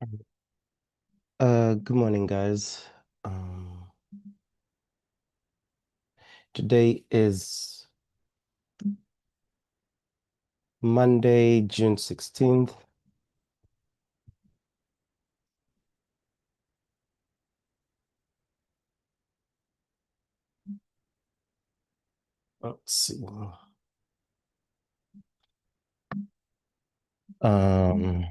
Good morning, guys. Um, Today is Monday, June 16th. Let's see. Um,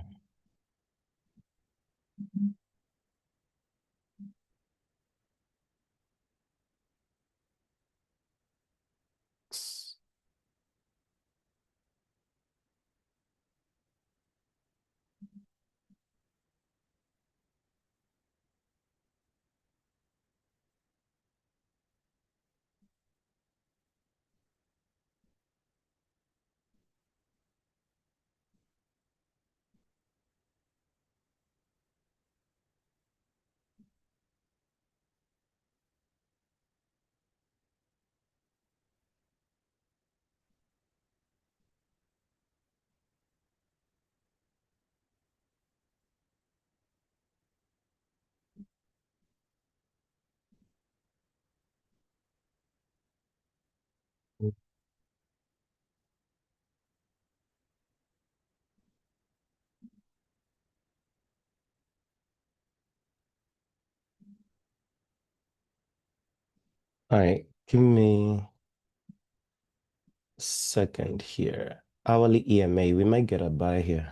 all right, give me a second here. Hourly EMA, we might get a buy here.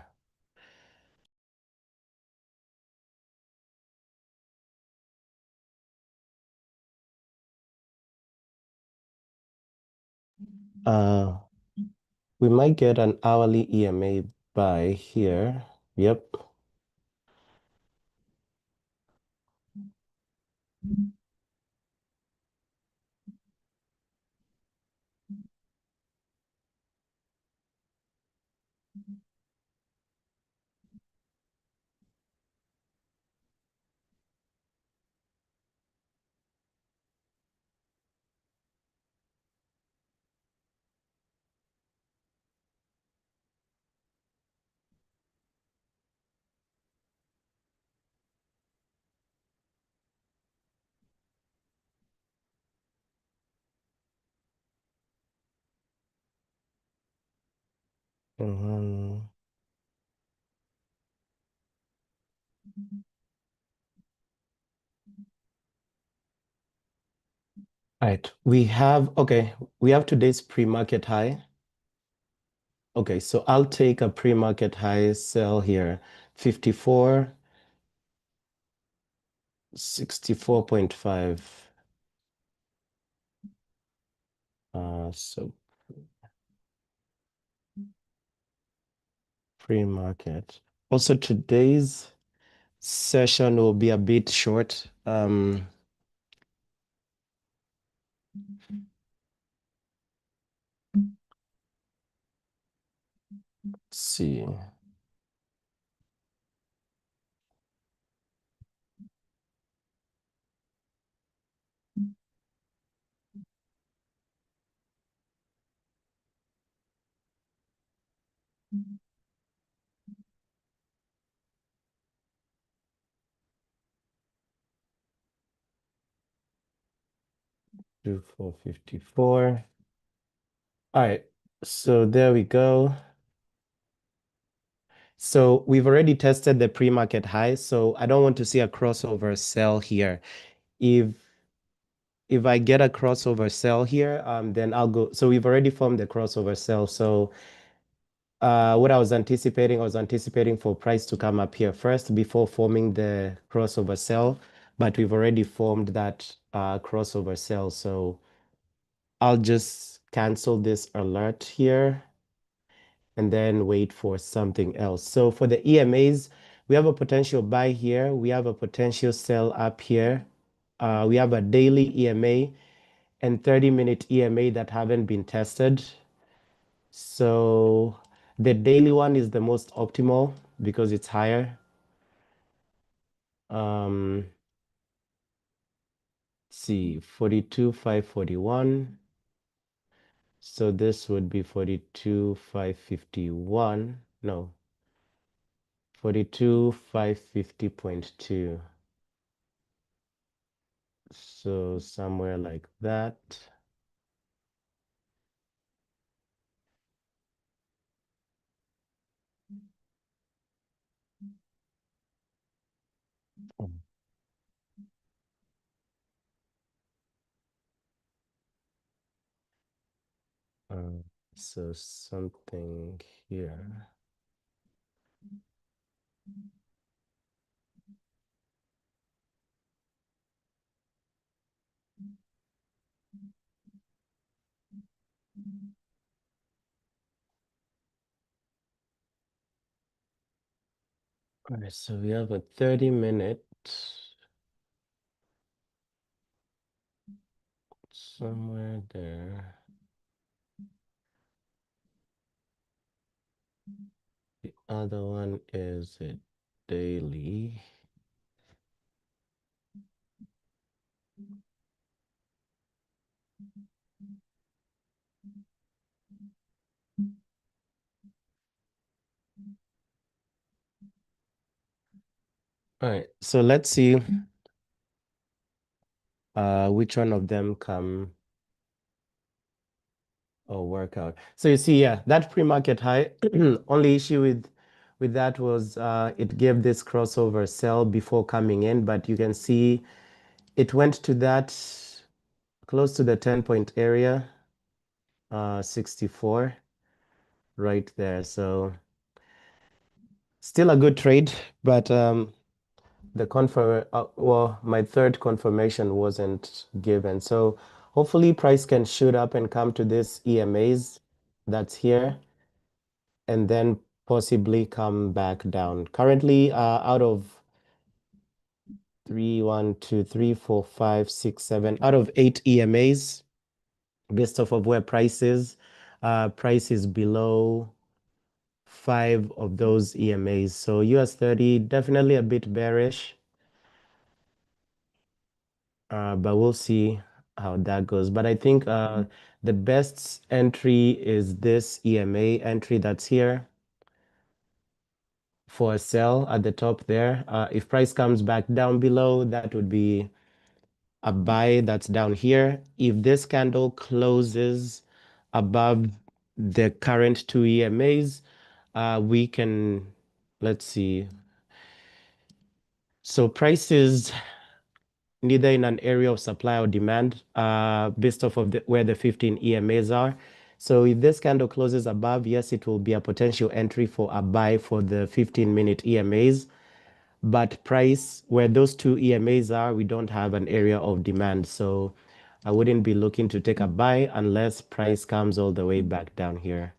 Uh, we might get an hourly EMA buy here. Yep. Mhm. All right, we have today's pre-market high. Okay, so I'll take a pre-market high sell here, 54, 64.5. So pre-market. Also, today's session will be a bit short. Let's see. Do 454. All right, so there we go. So we've already tested the pre-market high, so I don't want to see a crossover sell here. If if I get a crossover sell here, then I'll go. So we've already formed the crossover sell. So what I was anticipating for price to come up here first before forming the crossover sell, but we've already formed that crossover sell. So I'll just cancel this alert here and then wait for something else. So for the EMAs, we have a potential buy here. We have a potential sell up here. We have a daily EMA and 30-minute EMA that haven't been tested. So the daily one is the most optimal because it's higher. Let's see, 42,541. So this would be 42,551. No, 42,550.2. So somewhere like that. Uh, so something here. All right, so we have a 30-minute somewhere there. The other one is a daily. All right, so let's see which one of them come or work out. So you see, yeah, that pre-market high, only issue with that was it gave this crossover sell before coming in, but you can see it went to that close to the 10-point area, 64 right there. So still a good trade, but well, my third confirmation wasn't given. So hopefully price can shoot up and come to this EMAs that's here and then possibly come back down. Currently, out of 3, 1, 2, 3, 4, 5, 6, 7, out of 8 EMAs, based off of where price is below 5 of those EMAs. So US 30 definitely a bit bearish, but we'll see how that goes. But I think the best entry is this EMA entry that's here for a sell at the top there. If price comes back down below, that would be a buy that's down here. If this candle closes above the current 2 EMAs, we can, let's see. So price is neither in an area of supply or demand, based off of where the 15 EMAs are. So if this candle closes above, yes, it will be a potential entry for a buy for the 15-minute EMAs. But price, where those 2 EMAs are, we don't have an area of demand. So I wouldn't be looking to take a buy unless price comes all the way back down here.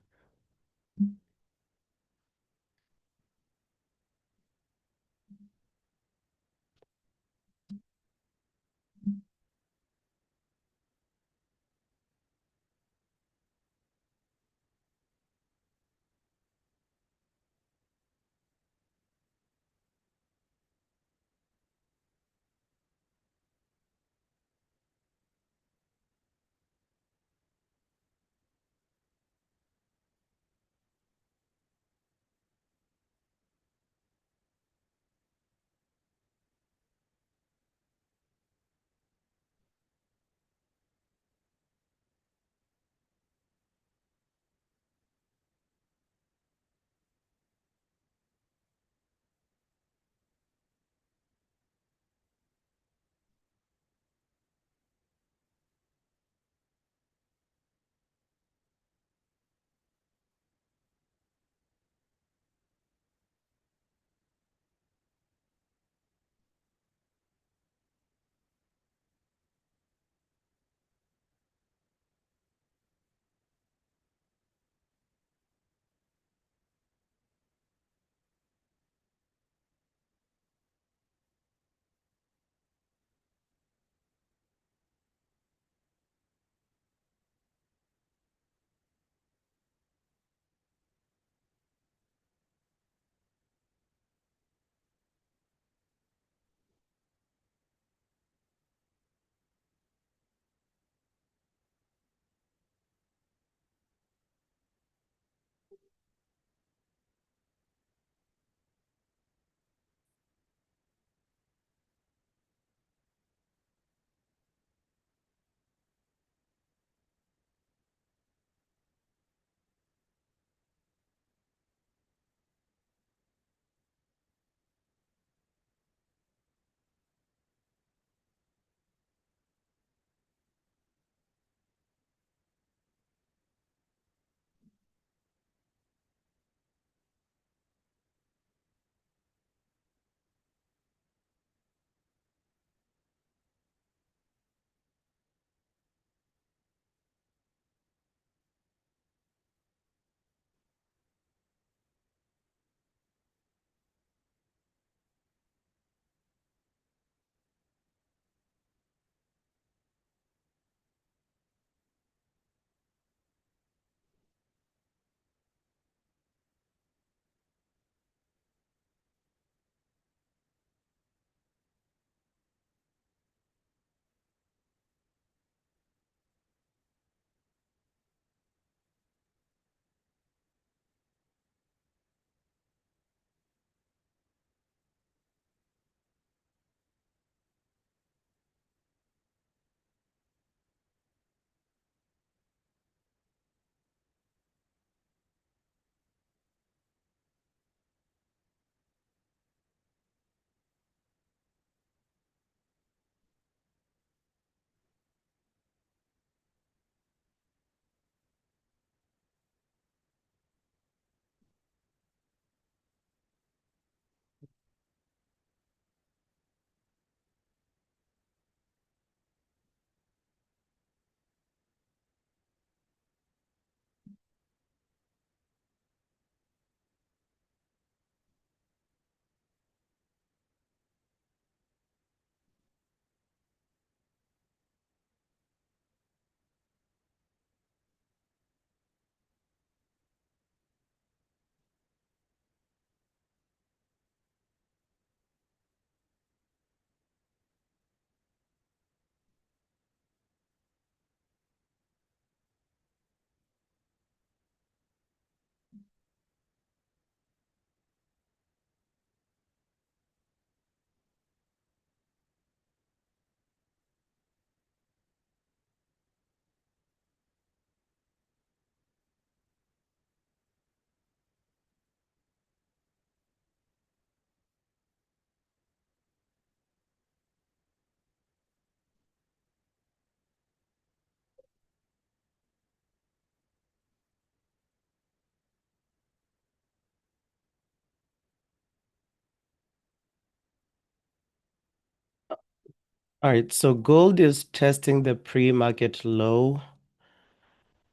All right, so gold is testing the pre-market low,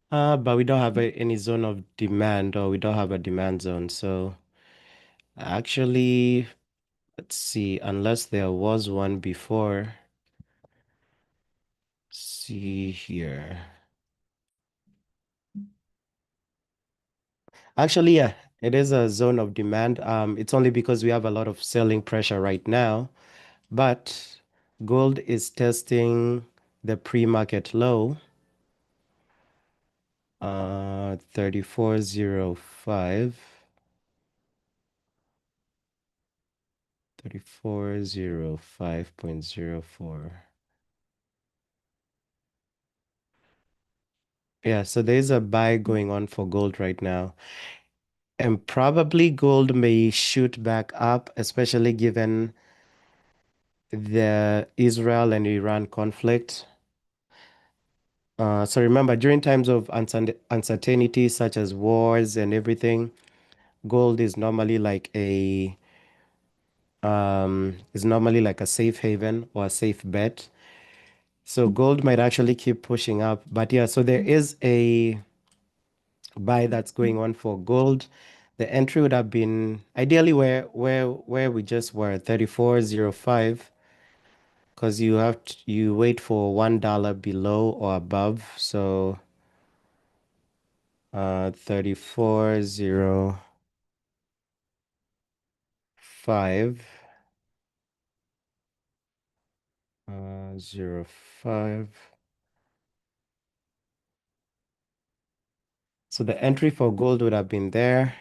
but we don't have any zone of demand, or we don't have a demand zone. So actually, let's see, unless there was one before. See here. Actually, yeah, it is a zone of demand. It's only because we have a lot of selling pressure right now, but gold is testing the pre-market low, 3405, 3405.04. Yeah, so there's a buy going on for gold right now. And probably gold may shoot back up, especially given the Israel and Iran conflict. So remember, during times of uncertainty, such as wars and everything, gold is normally like a safe haven or a safe bet. So gold might actually keep pushing up. But yeah, so there is a buy that's going on for gold. The entry would have been ideally where we just were, 3405, because you wait for $1 below or above. So 3405, 05. So the entry for gold would have been there,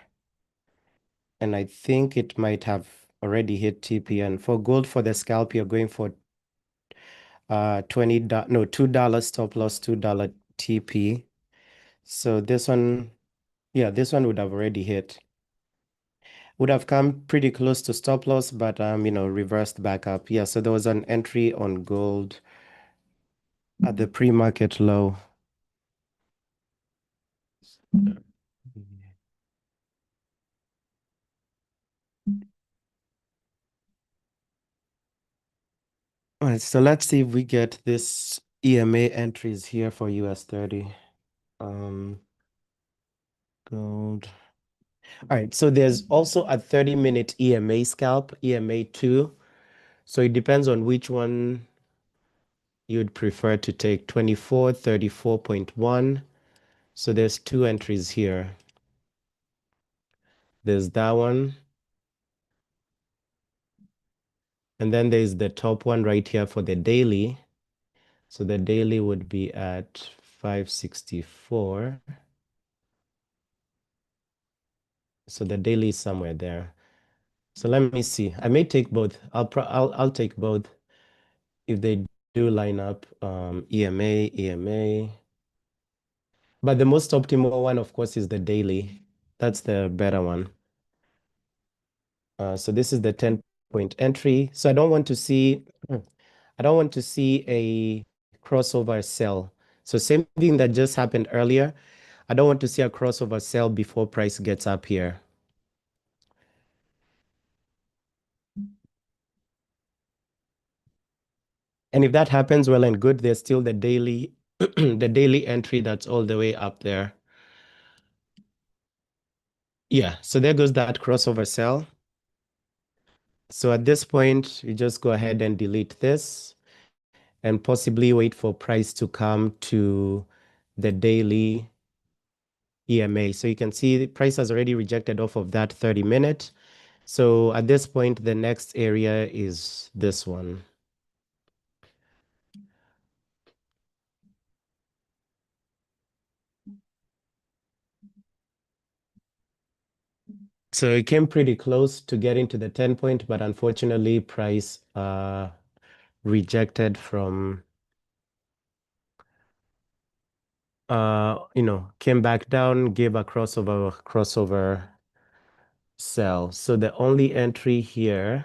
and I think it might have already hit TP. And for gold, for the scalp, you're going for 20 no, $2 stop loss, $2 TP. So this one, yeah, this one would have already hit. Would have come pretty close to stop loss, but reversed back up. Yeah, so there was an entry on gold at the pre-market low. All right, so let's see if we get this EMA entries here for US 30. Um, gold. All right, so there's also a 30-minute EMA scalp, EMA 2. So it depends on which one you'd prefer to take, 2434.1. So there's two entries here. There's that one. And then there's the top one right here for the daily. So the daily would be at 564. So the daily is somewhere there. So let me see. I may take both. I'll take both if they do line up, EMA, EMA. But the most optimal one, of course, is the daily. That's the better one. So this is the 10-point entry. So I don't want to see a crossover sell. So same thing that just happened earlier. I don't want to see a crossover sell before price gets up here. And if that happens, well and good, there's still the daily the daily entry that's all the way up there. Yeah, so there goes that crossover sell. So at this point, you just go ahead and delete this and possibly wait for price to come to the daily EMA. So you can see the price has already rejected off of that 30-minute. So at this point, the next area is this one. So it came pretty close to getting to the 10-point, but unfortunately, price rejected from came back down, gave a crossover sell. So the only entry here,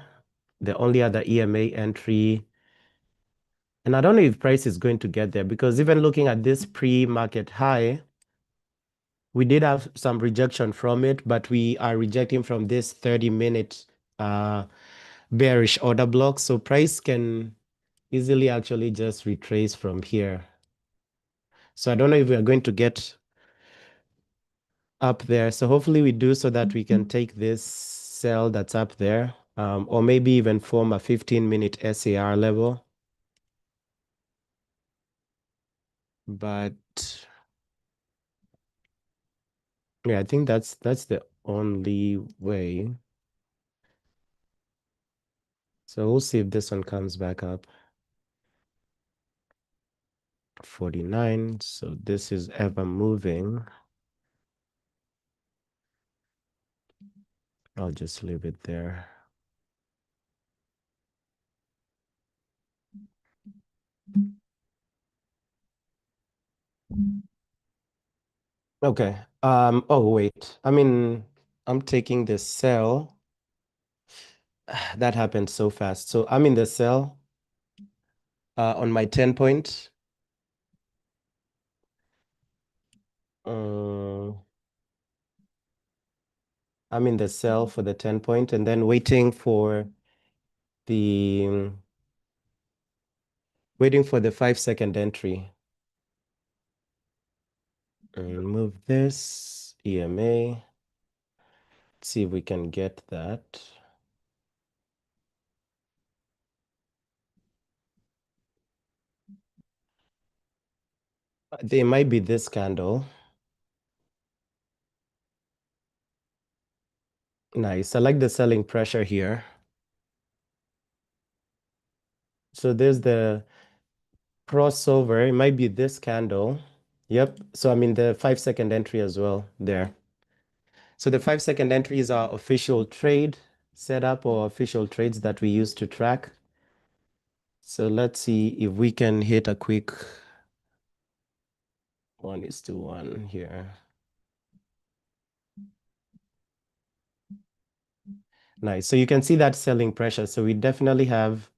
the only other EMA entry, and I don't know if price is going to get there, because even looking at this pre-market high, we did have some rejection from it, but we are rejecting from this 30-minute bearish order block. So price can easily actually just retrace from here. So I don't know if we are going to get up there. So hopefully we do so that we can take this cell that's up there, or maybe even form a 15-minute SAR level. But yeah, I think that's the only way. So we'll see if this one comes back up. 49. So this is ever moving. I'll just leave it there. Okay. Oh wait. I mean, I'm taking the cell. That happened so fast. So I'm in the cell on my 10 point. Uh, I'm in the cell for the 10 point and then the waiting for the 5-second entry. And move this EMA. See if we can get that. They might be this candle. Nice. I like the selling pressure here. So there's the crossover. It might be this candle. Yep. So I mean the 5-second entry as well there. So the 5-second entry is our official trade setup or official trades that we use to track. So let's see if we can hit a quick 1:1 here. Nice. So you can see that selling pressure. So we definitely have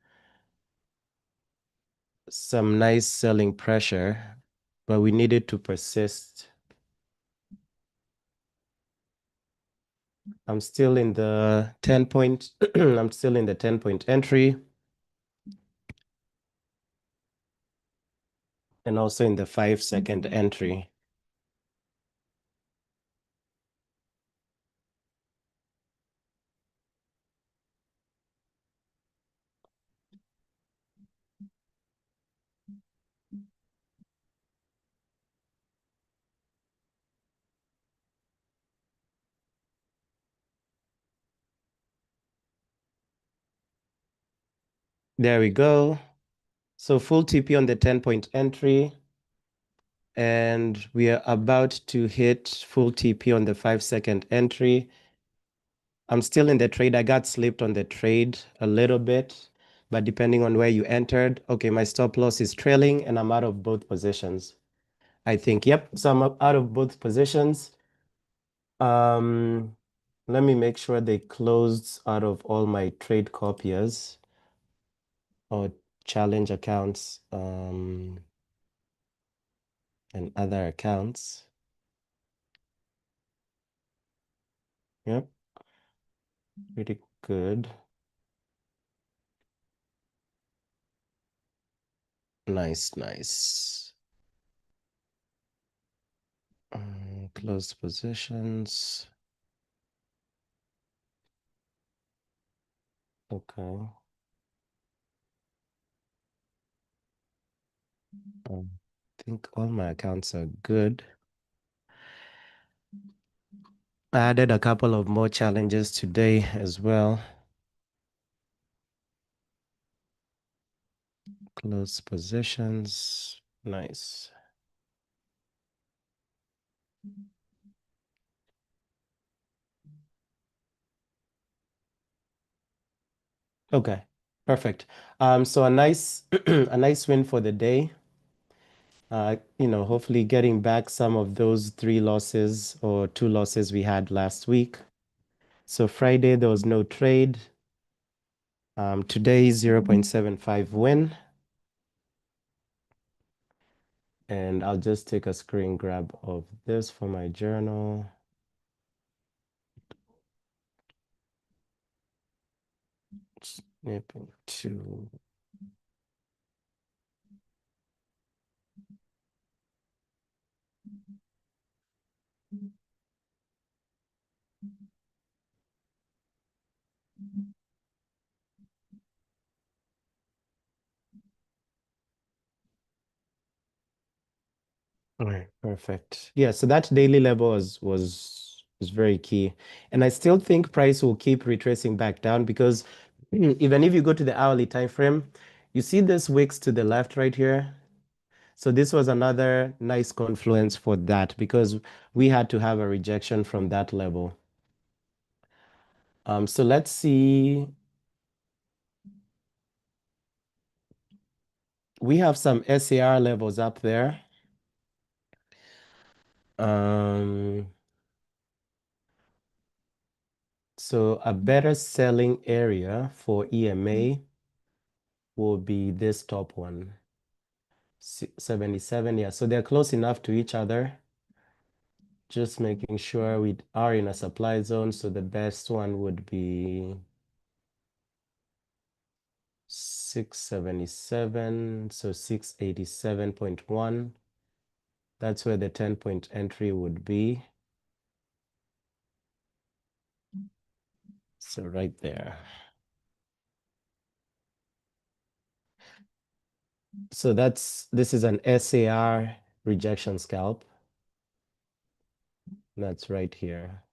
some nice selling pressure, but we need it to persist. I'm still in the 10 point, I'm still in the 10-point entry and also in the 5-second entry. There we go. So full TP on the 10-point entry. And we are about to hit full TP on the 5-second entry. I'm still in the trade. I got slipped on the trade a little bit, but depending on where you entered, okay, my stop loss is trailing and I'm out of both positions. I think, yep. So I'm out of both positions. Um, Let me make sure they closed out of all my trade copiers or challenge accounts and other accounts. Yep, pretty good. Nice, nice. Closed positions. Okay. I think all my accounts are good. I added a couple of more challenges today as well. Close positions. Nice. Okay, perfect. So a nice a nice win for the day. Hopefully getting back some of those 3 losses or 2 losses we had last week. So Friday there was no trade. Today 0.75 win. And I'll just take a screen grab of this for my journal. Snipping to All right, perfect. Yeah, so that daily level was very key. And I still think price will keep retracing back down because even if you go to the hourly time frame, you see this wicks to the left right here. So this was another nice confluence for that because we had to have a rejection from that level. So let's see. We have some SAR levels up there. Um, so a better selling area for EMA will be this top one, 77. Yeah, so they're close enough to each other. Just making sure we are in a supply zone. So the best one would be 677, so 687.1. That's where the 10-point entry would be. So right there. So this is an SAR rejection scalp. That's right here.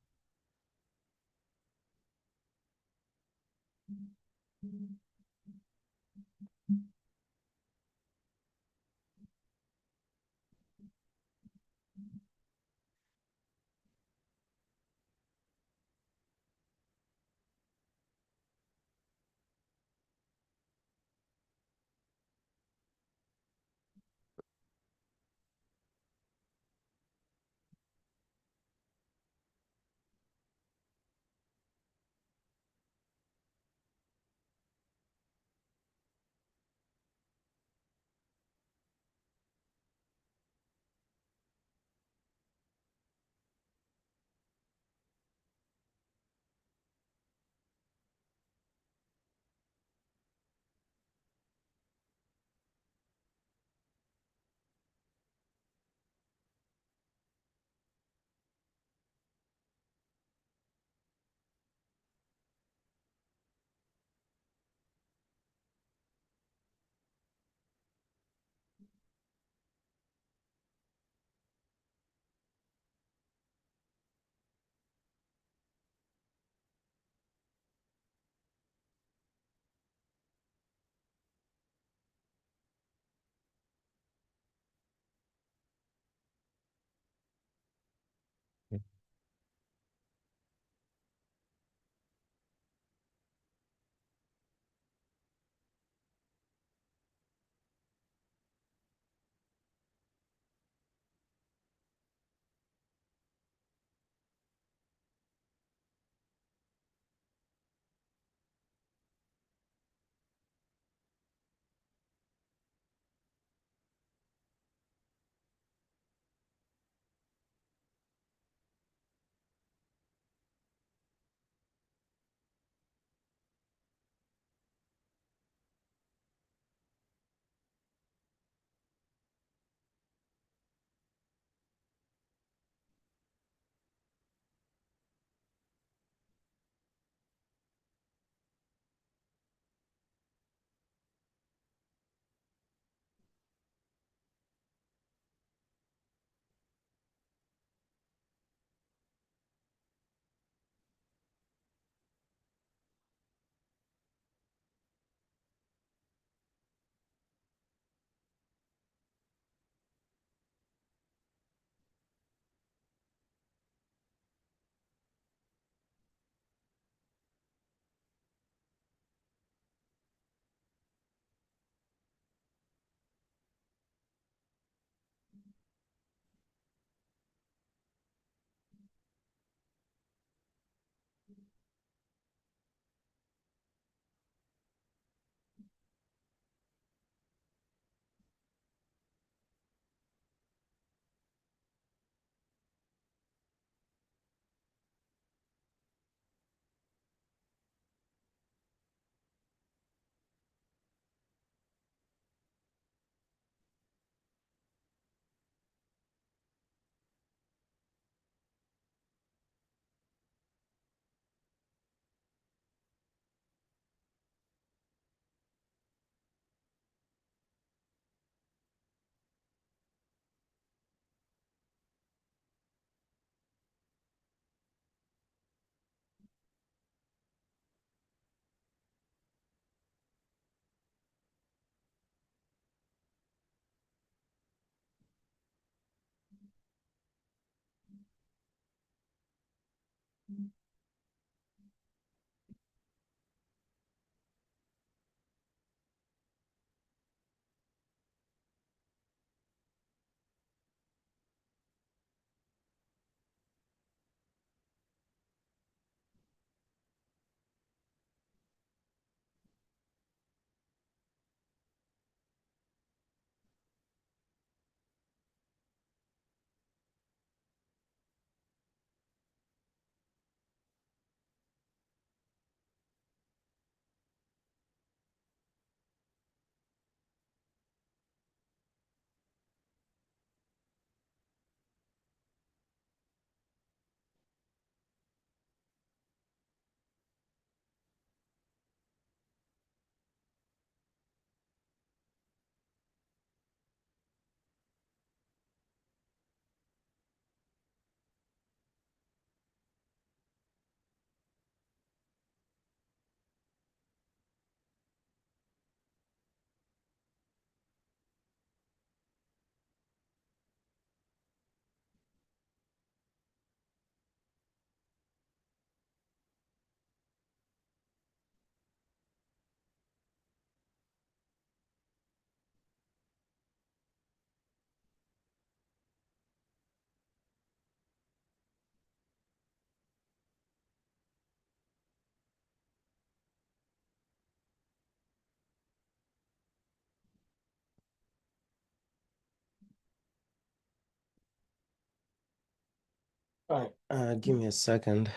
All right. Give me a second.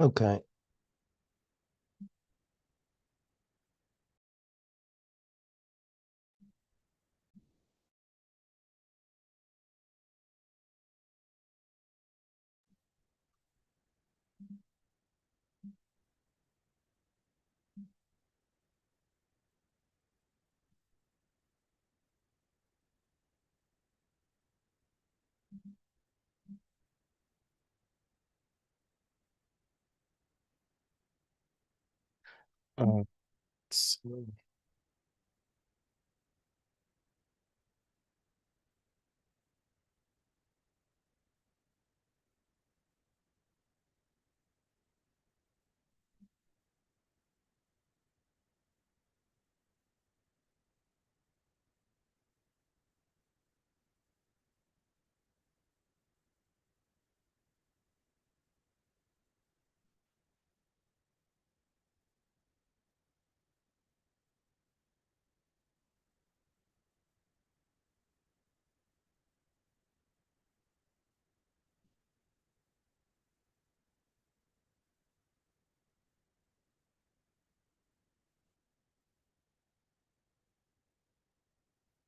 Okay. Uh,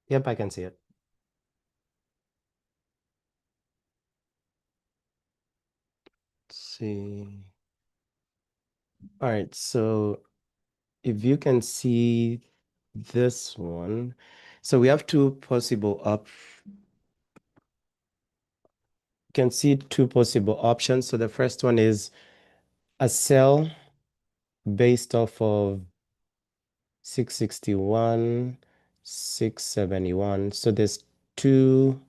yep, I can see it. Let's see. All right, so if you can see this one, so we have two possible can see two possible options. So the first one is a sell based off of 661, 671. So there's two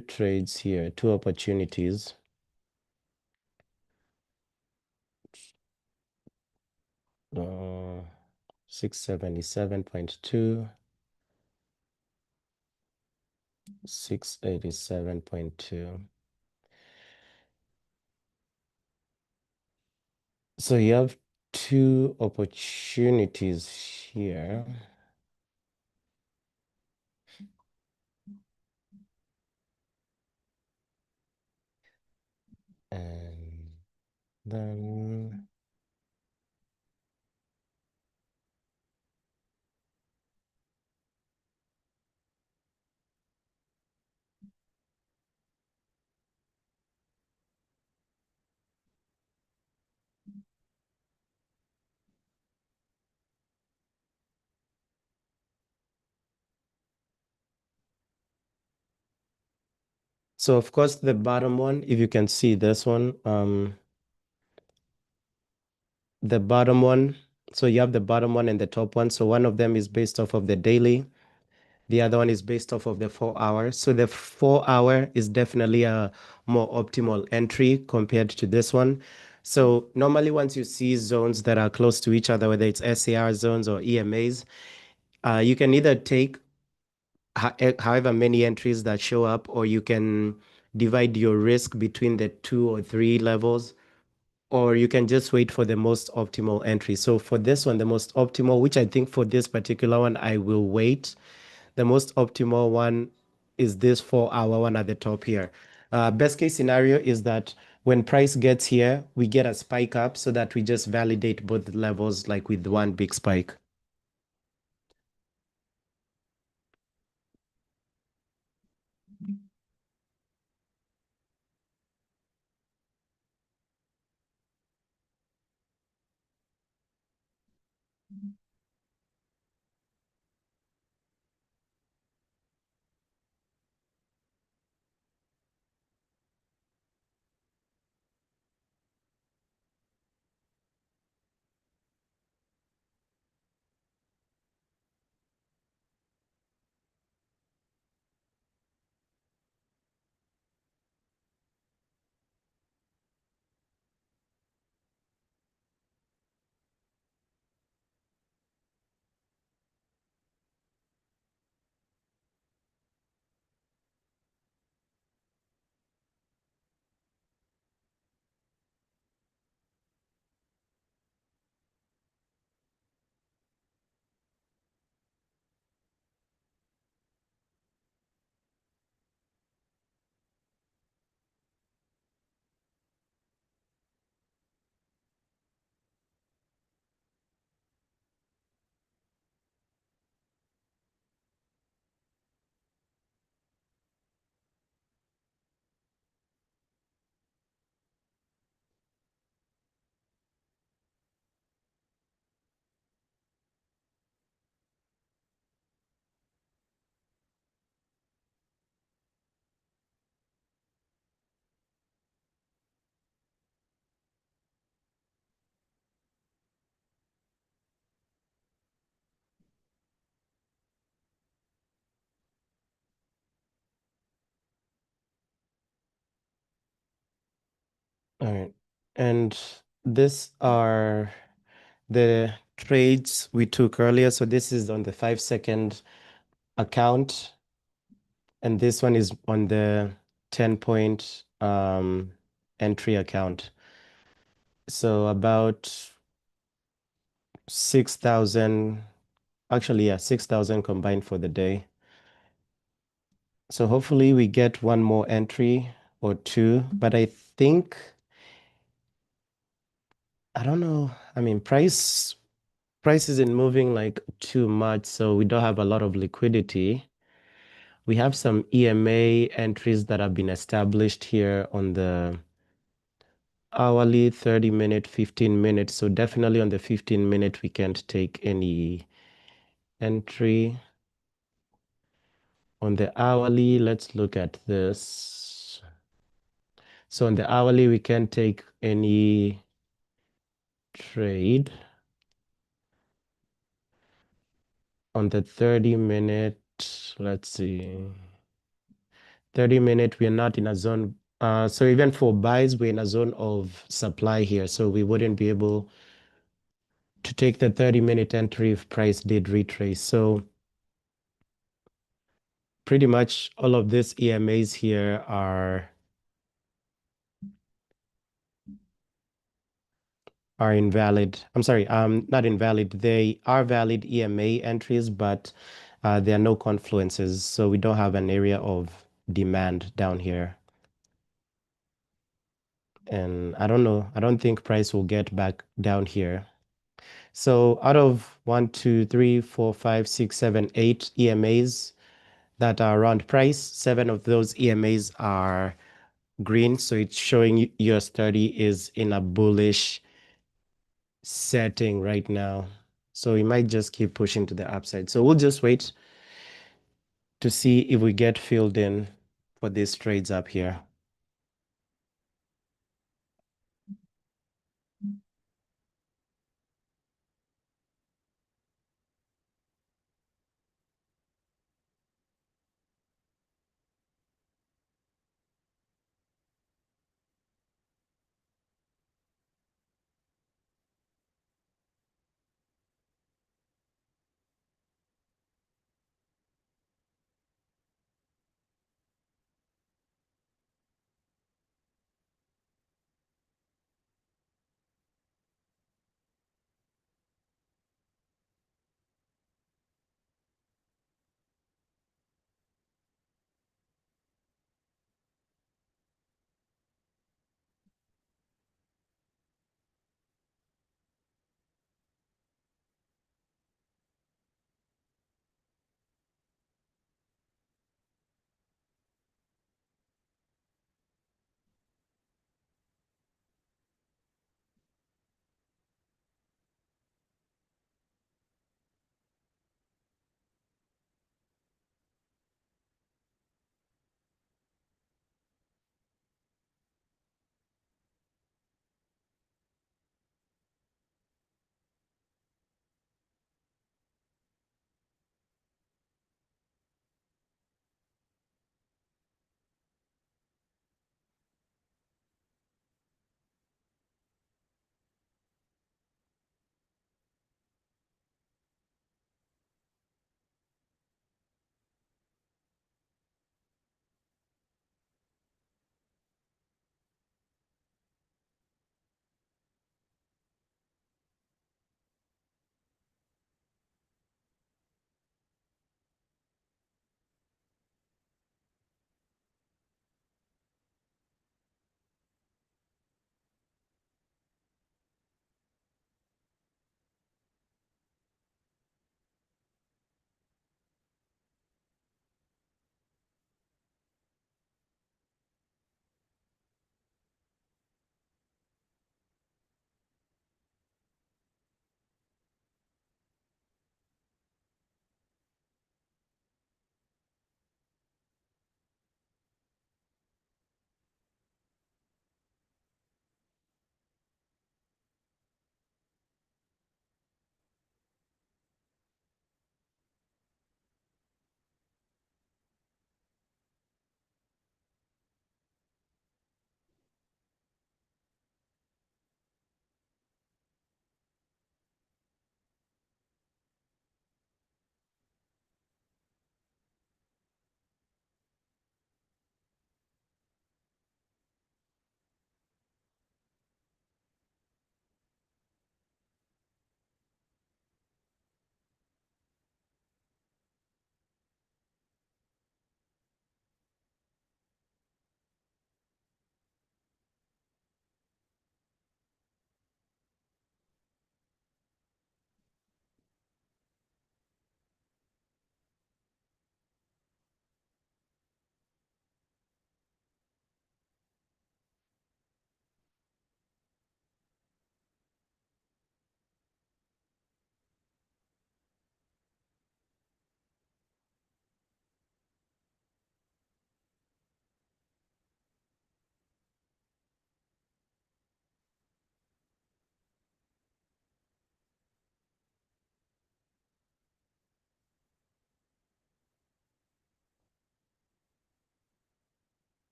trades here, two opportunities. Uh, 677.2, 687.2. So you have two opportunities here. And then, so of course the bottom one, if you can see this one, the bottom one, so you have the bottom one and the top one. So one of them is based off of the daily. The other one is based off of the 4 hour. So the 4 hour is definitely a more optimal entry compared to this one. So normally once you see zones that are close to each other, whether it's SAR zones or EMAs, you can either take however many entries that show up, or you can divide your risk between the two or three levels, or you can just wait for the most optimal entry. So for this one, the most optimal, which I think for this particular one, I will wait. The most optimal one is this 4 hour one at the top here. Best case scenario is that when price gets here, we get a spike up so that we just validate both levels like with one big spike. All right. And this are the trades we took earlier. So this is on the 5 second account, and this one is on the 10 point entry account. So about 6,000, actually, yeah, 6,000 combined for the day. So hopefully we get one more entry or two, but I think, I don't know. I mean, price isn't moving like too much, so we don't have a lot of liquidity. We have some EMA entries that have been established here on the hourly, 30-minute, 15-minute. So definitely on the 15-minute, we can't take any entry. On the hourly, let's look at this. So on the hourly, we can't take any trade. On the 30-minute, let's see. 30-minute, we're not in a zone. So even for buys, we're in a zone of supply here. So we wouldn't be able to take the 30-minute entry if price did retrace. So pretty much all of these EMAs here are invalid. I'm sorry, not invalid. They are valid EMA entries, but there are no confluences. So we don't have an area of demand down here. And I don't know. I don't think price will get back down here. So out of 8 EMAs that are around price, 7 of those EMAs are green. So it's showing US 30 is in a bullish setting right now. So we might just keep pushing to the upside. So we'll just wait to see if we get filled in for these trades up here.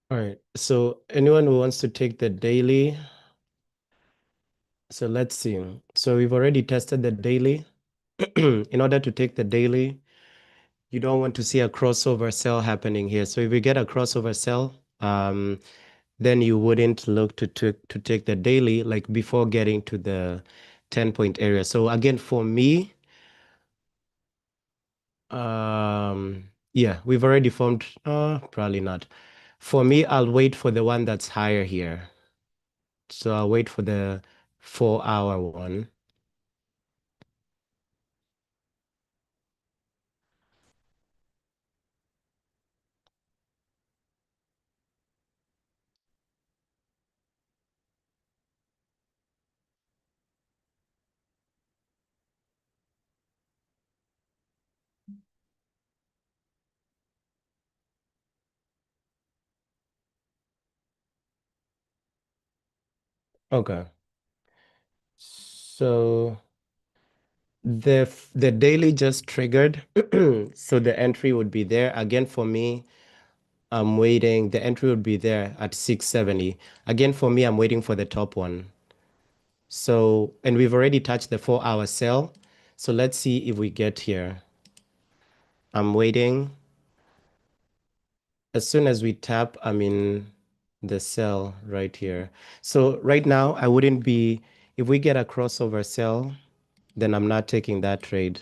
All right. So anyone who wants to take the daily, so let's see. So we've already tested the daily. In order to take the daily, you don't want to see a crossover sell happening here. So if you get a crossover sell, then you wouldn't look to take the daily like before getting to the 10-point area. So again, for me, yeah, we've already formed, probably not. For me, I'll wait for the one that's higher here. So I'll wait for the 4-hour one. Okay. So the daily just triggered. So the entry would be there. Again, for me, I'm waiting. The entry would be there at 670. Again, for me, I'm waiting for the top one. So, and we've already touched the 4-hour sell. So let's see if we get here. I'm waiting. As soon as we tap, I'm in the sell right here. So right now, I wouldn't be, if we get a crossover sell, then I'm not taking that trade.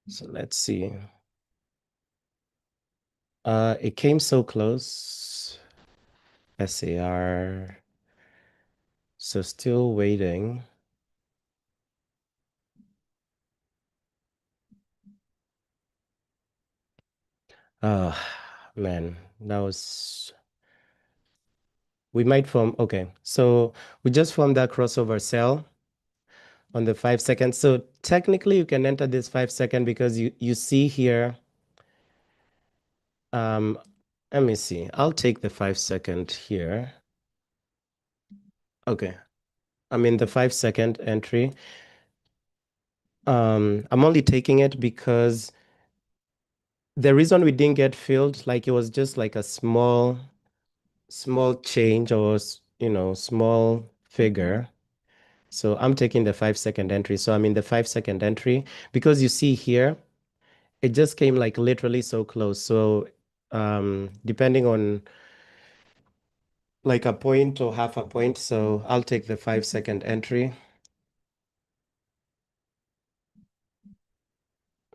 So let's see. It came so close. SAR. So still waiting. Oh, man, that was, we might form, okay. So we just formed that crossover sell on the 5 seconds. So technically you can enter this 5 second because you see here, um, let me see. I'll take the 5 second here. Okay. I'm in the 5 second entry. I'm only taking it because the reason we didn't get filled, like it was just like a small change or small figure. So I'm taking the 5 second entry. So I'm in the 5 second entry because you see here, it just came like literally so close. So depending on like a point or half a point. So I'll take the 5 second entry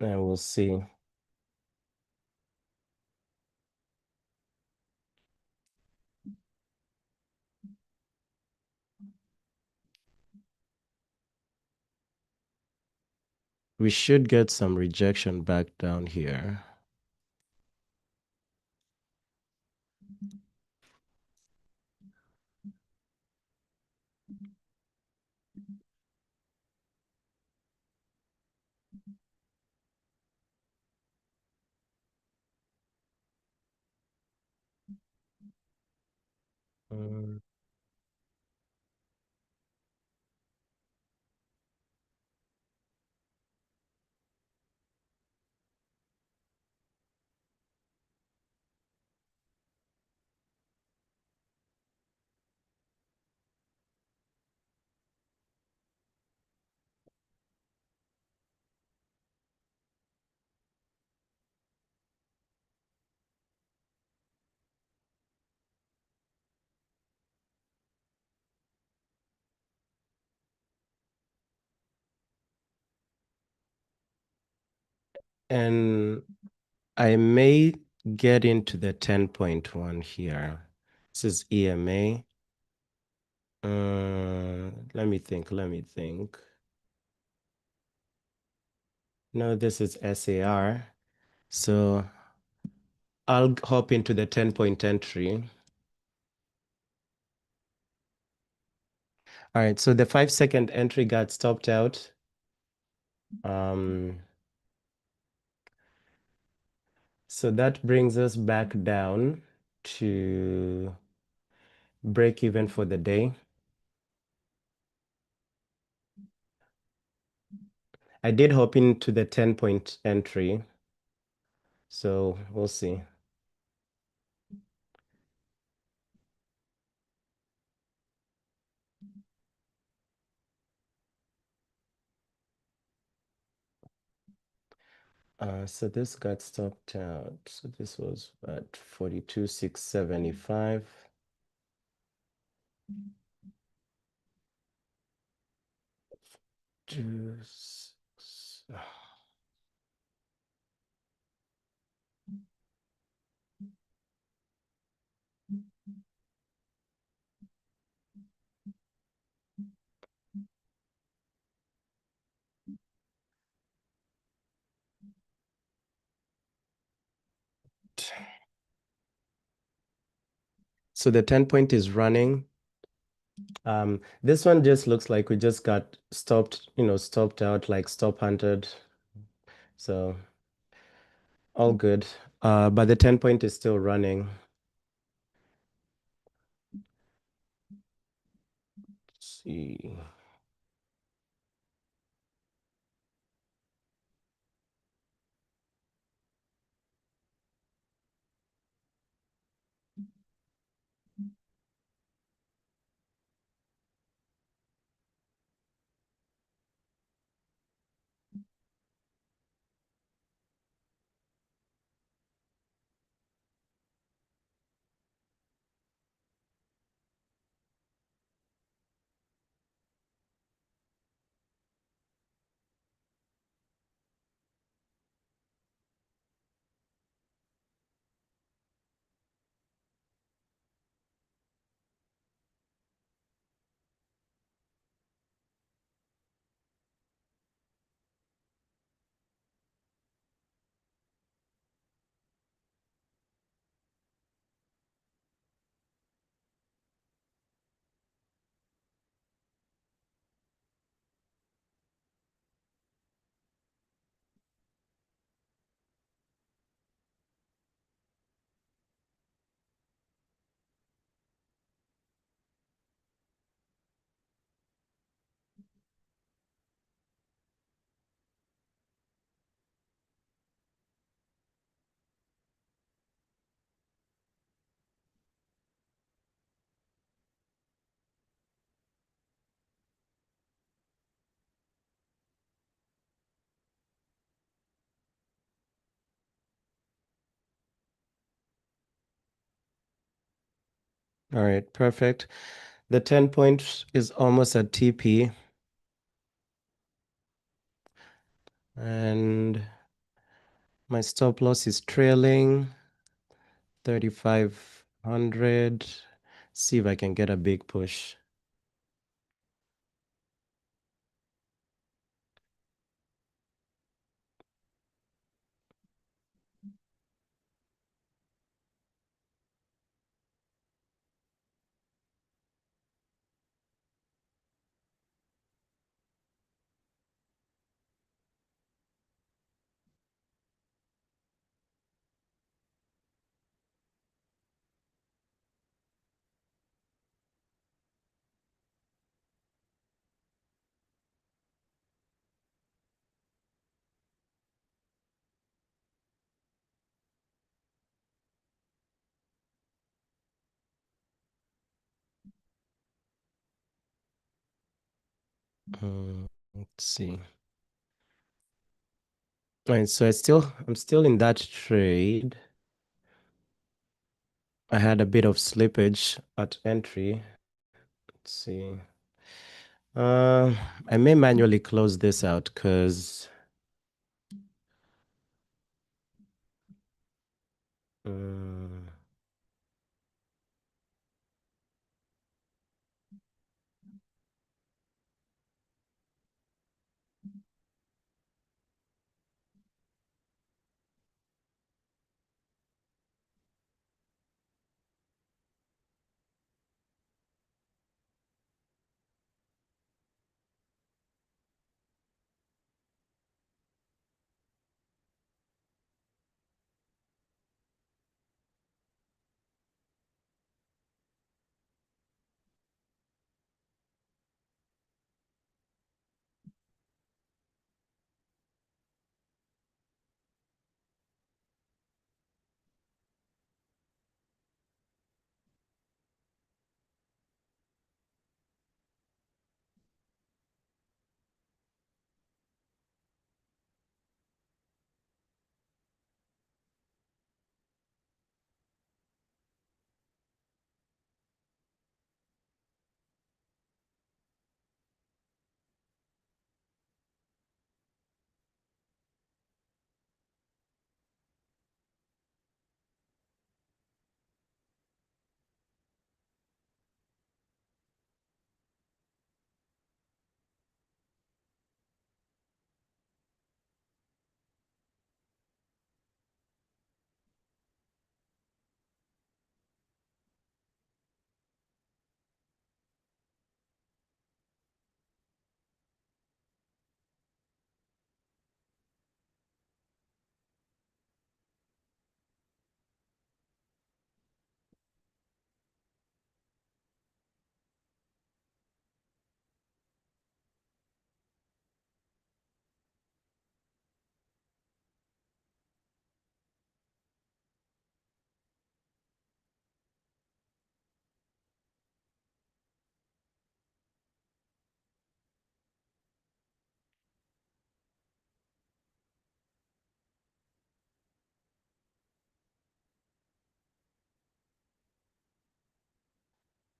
and we'll see. We should get some rejection back down here. Um, and I may get into the 10.1 here. This is EMA. Let me think. No, this is SAR. So I'll hop into the 10-point entry. All right, so the 5 second entry got stopped out. Um, so that brings us back down to break even for the day. I did hop into the 10-point entry, so we'll see. So this got stopped out. So this was at 42,675. Just, so the 10-point is running. This one just looks like we just got stopped, stopped out, like stop hunted. So all good. But the 10-point is still running. Let's see. All right, perfect. The 10-point is almost at TP. And my stop loss is trailing 3,500. See if I can get a big push. Let's see. All right, so I'm still in that trade. I had a bit of slippage at entry. Let's see. I may manually close this out because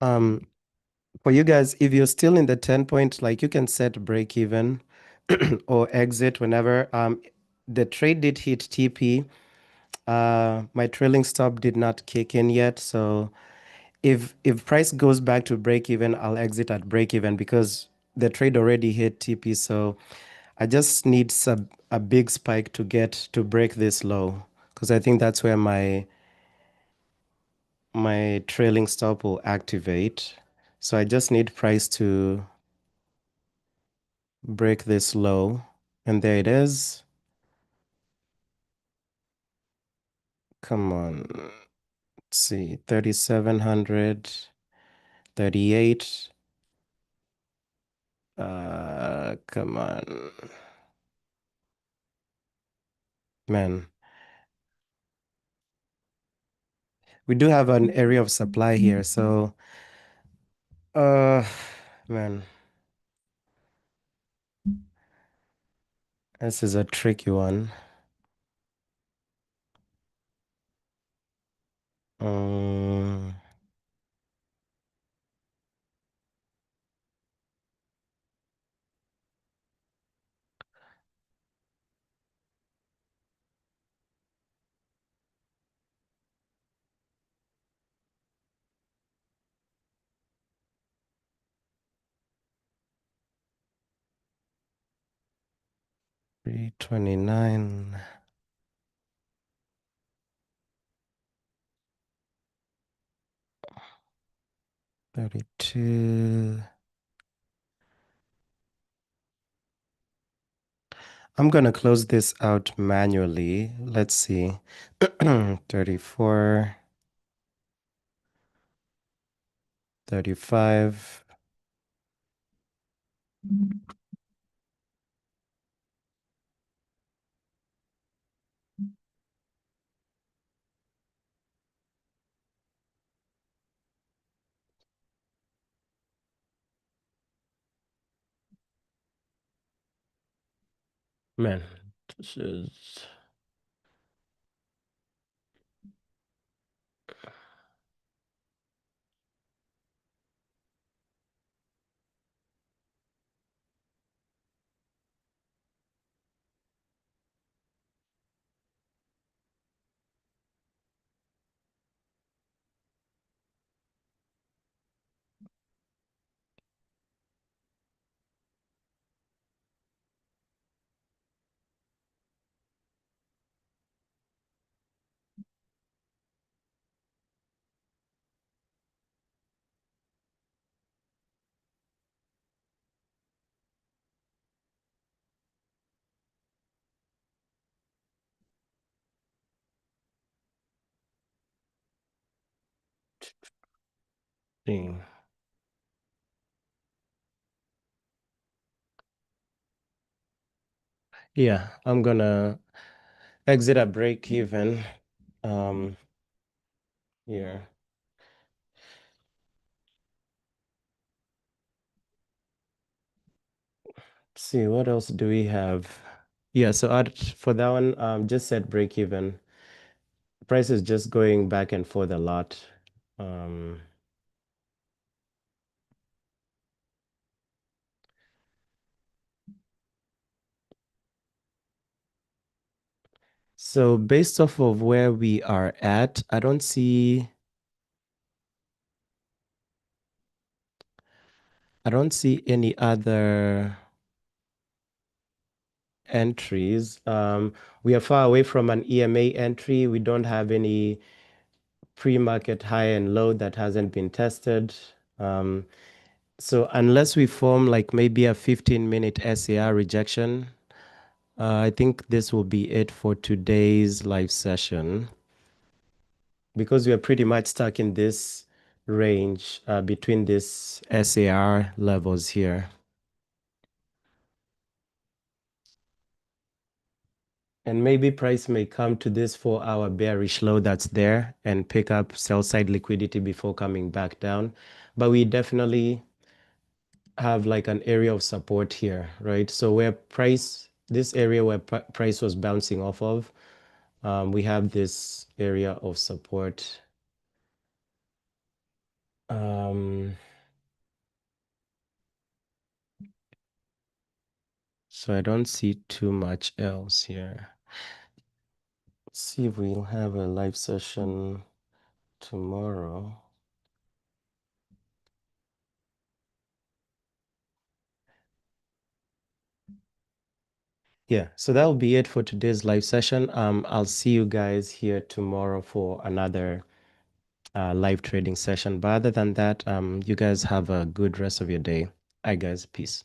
Um, for you guys, if you're still in the 10 point, like you can set break even or exit whenever. The trade did hit TP. My trailing stop did not kick in yet, so if price goes back to break even, I'll exit at break even because the trade already hit TP. So I just need a big spike to get to break this low because I think that's where my trailing stop will activate. So I just need price to break this low. And there it is. Come on. Let's see. 3,700, 38. Come on. Man, we do have an area of supply here, so uh man, this is a tricky one. Um 329, 32. I'm gonna close this out manually. Let's see. 34, 35. Man, this is thing. Yeah, I'm gonna exit at break even. Um, here. See, what else do we have? Yeah, so for that one, just set break even. Price is just going back and forth a lot. Um, so based off of where we are at, I don't see any other entries. We are far away from an EMA entry. We don't have any pre-market high and low that hasn't been tested. Um, so unless we form like maybe a 15-minute SAR rejection, I think this will be it for today's live session because we are pretty much stuck in this range between these SAR levels here. And maybe price may come to this 4-hour bearish low that's there and pick up sell side liquidity before coming back down. But we definitely have like an area of support here, right? So where this area where price was bouncing off of, we have this area of support. So I don't see too much else here. Let's see if we'll have a live session tomorrow. Yeah, so that will be it for today's live session. I'll see you guys here tomorrow for another live trading session. But other than that, you guys have a good rest of your day. Hi, guys. Peace.